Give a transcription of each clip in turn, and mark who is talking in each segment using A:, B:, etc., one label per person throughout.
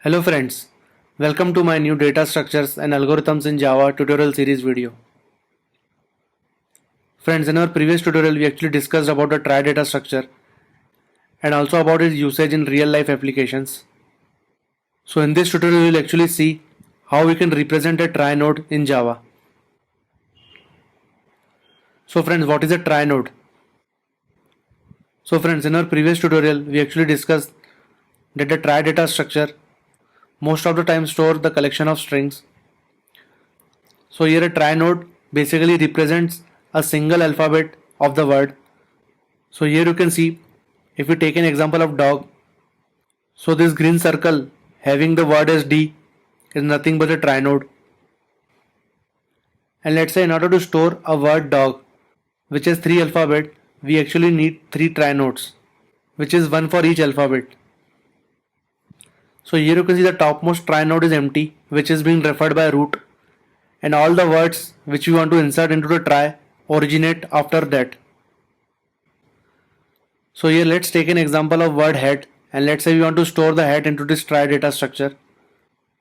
A: Hello friends, welcome to my new data structures and algorithms in Java tutorial series video. Friends, in our previous tutorial we actually discussed about the trie data structure and also about its usage in real life applications. So in this tutorial we will actually see how we can represent a trie node in Java. So friends, what is a trie node? So friends, in our previous tutorial we actually discussed that the trie data structure most of the time store the collection of strings. So here a trie node basically represents a single alphabet of the word. So here you can see, if we take an example of dog, so this green circle having the word as D is nothing but a trie node. And let's say in order to store a word dog which has 3 alphabet, we actually need 3 trie nodes, which is one for each alphabet. So here you can see the topmost trie node is empty, which is being referred by root, and all the words which we want to insert into the trie originate after that. So here let's take an example of word head, and let's say we want to store the head into this trie data structure.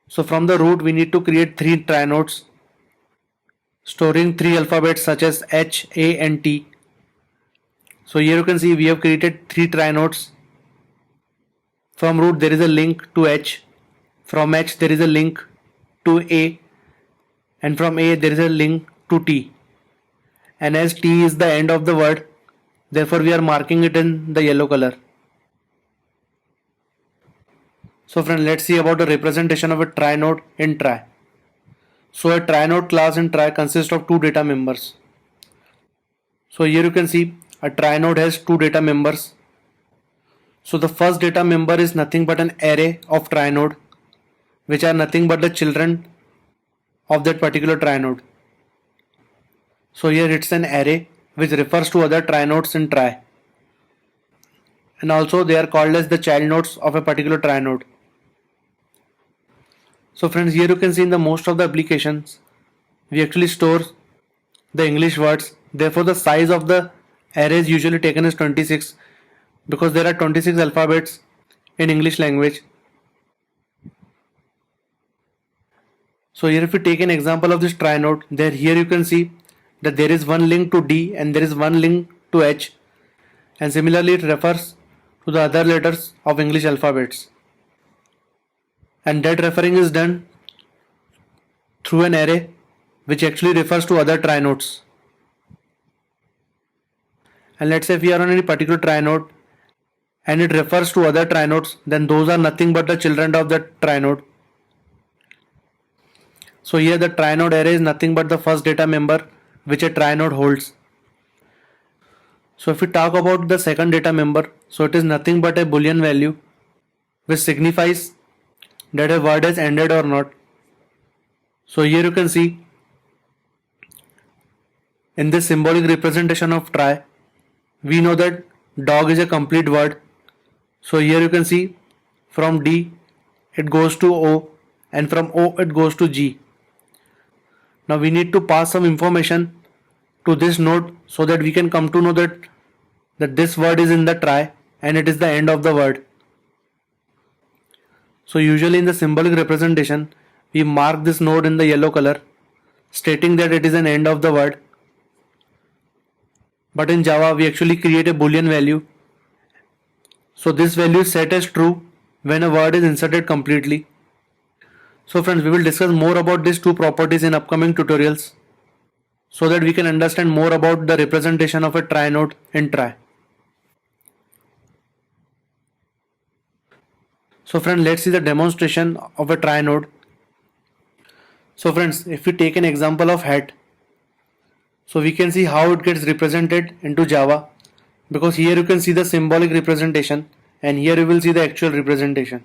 A: So from the root we need to create 3 trie nodes storing 3 alphabets such as H, A and T. So here you can see we have created 3 trie nodes. From root there is a link to H, from H there is a link to A, and from A there is a link to T. And as T is the end of the word, therefore we are marking it in the yellow color. So friends, let's see about the representation of a trie node in trie. So a trie node class in trie consists of 2 data members. So here you can see a trie node has 2 data members. So the first data member is nothing but an array of trie node, which are nothing but the children of that particular trie node. So here it's an array which refers to other trie nodes in trie, and also they are called as the child nodes of a particular trie node. So friends, here you can see in the most of the applications we actually store the English words. Therefore the size of the array is usually taken as 26, because there are 26 alphabets in English language. So here if we take an example of this trie node, here you can see that there is one link to D and there is one link to H, and similarly it refers to the other letters of English alphabets, and that referring is done through an array which actually refers to other trie nodes. And let's say if we are on any particular trie node and it refers to other trie nodes, then those are nothing but the children of that trie node. So here the trie node array is nothing but the first data member which a trie node holds. So if we talk about the second data member, so it is nothing but a boolean value which signifies that a word has ended or not. So here you can see in this symbolic representation of trie, we know that dog is a complete word. So here you can see from D it goes to O, and from O it goes to G. Now we need to pass some information to this node so that we can come to know that this word is in the trie and it is the end of the word. So usually in the symbolic representation we mark this node in the yellow color, stating that it is an end of the word. But in Java we actually create a boolean value. So this value is set as true when a word is inserted completely. So friends, we will discuss more about these 2 properties in upcoming tutorials so that we can understand more about the representation of a trie node in trie. So friends, let's see the demonstration of a trie node. So friends, if we take an example of head, so we can see how it gets represented into Java, because here you can see the symbolic representation and here you will see the actual representation.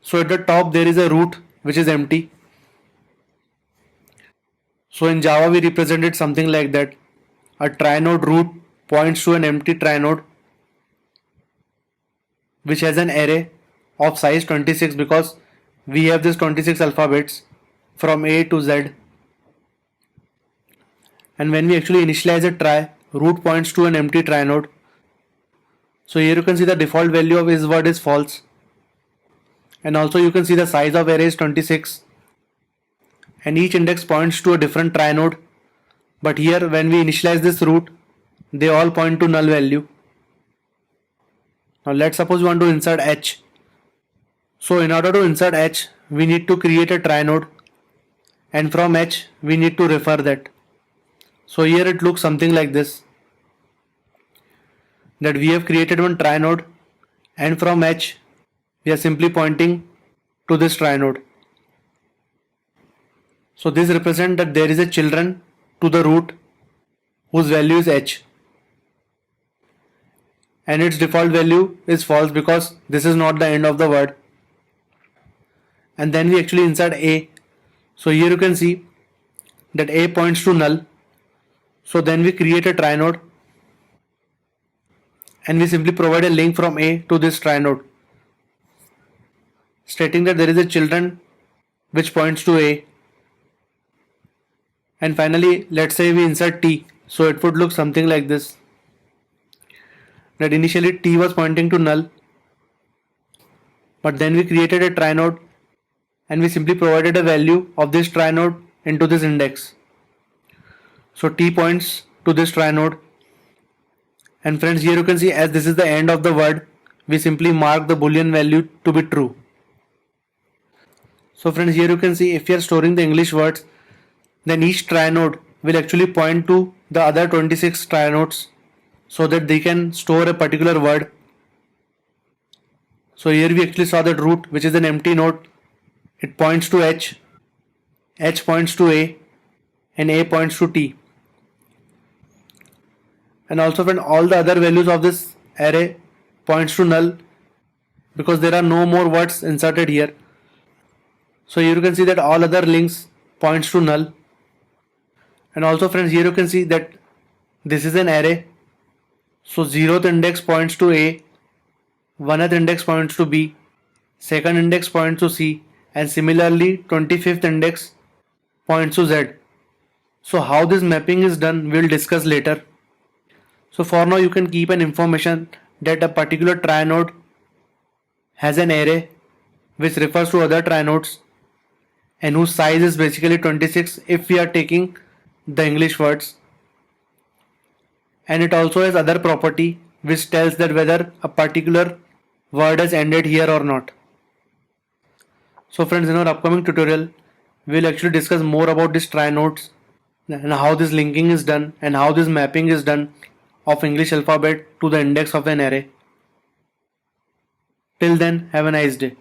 A: So at the top there is a root which is empty. So in Java we represented something like that. A trie node root points to an empty trie node which has an array of size 26, because we have this 26 alphabets from A to Z. And when we actually initialize a trie, root points to an empty trie node. So here you can see the default value of is word is false. And also you can see the size of array is 26, and each index points to a different TrieNode. But here when we initialize this root, they all point to null value. Now let's suppose we want to insert h. So in order to insert h, we need to create a TrieNode, and from h we need to refer that. So here it looks something like this, that we have created one TrieNode, and from h we are simply pointing to this TrieNode. So this represents that there is a children to the root whose value is h, and its default value is false because this is not the end of the word. And then we actually insert a. So here you can see that a points to null. So then we create a TrieNode, and we simply provide a link from a to this TrieNode, stating that there is a children which points to a. And finally, let's say we insert t. So it would look something like this, that initially t was pointing to null, but then we created a TrieNode, and we simply provided a value of this TrieNode into this index. So t points to this TrieNode. And friends, here you can see, as this is the end of the word, we simply mark the boolean value to be true. So friends, here you can see, if we are storing the English words, then each TrieNode will actually point to the other 26 TrieNodes so that they can store a particular word. So here we actually saw that root, which is an empty node, it points to h points to a, and a points to t. And also when all the other values of this array points to null because there are no more words inserted here. So here you can see that all other links points to null. And also friends, here you can see that this is an array. So 0th index points to a, 1st index points to b, 2nd index points to c, and similarly 25th index points to z. So how this mapping is done, we'll discuss later. So for now you can keep an information that a particular TrieNode has an array which refers to other TrieNodes and whose size is basically 26 if we are taking the English words. And it also has other property which tells that whether a particular word has ended here or not. So friends, in our upcoming tutorial, we will actually discuss more about these TrieNodes and how this linking is done and how this mapping is done of English alphabet to the index of an array. Till then, have a nice day.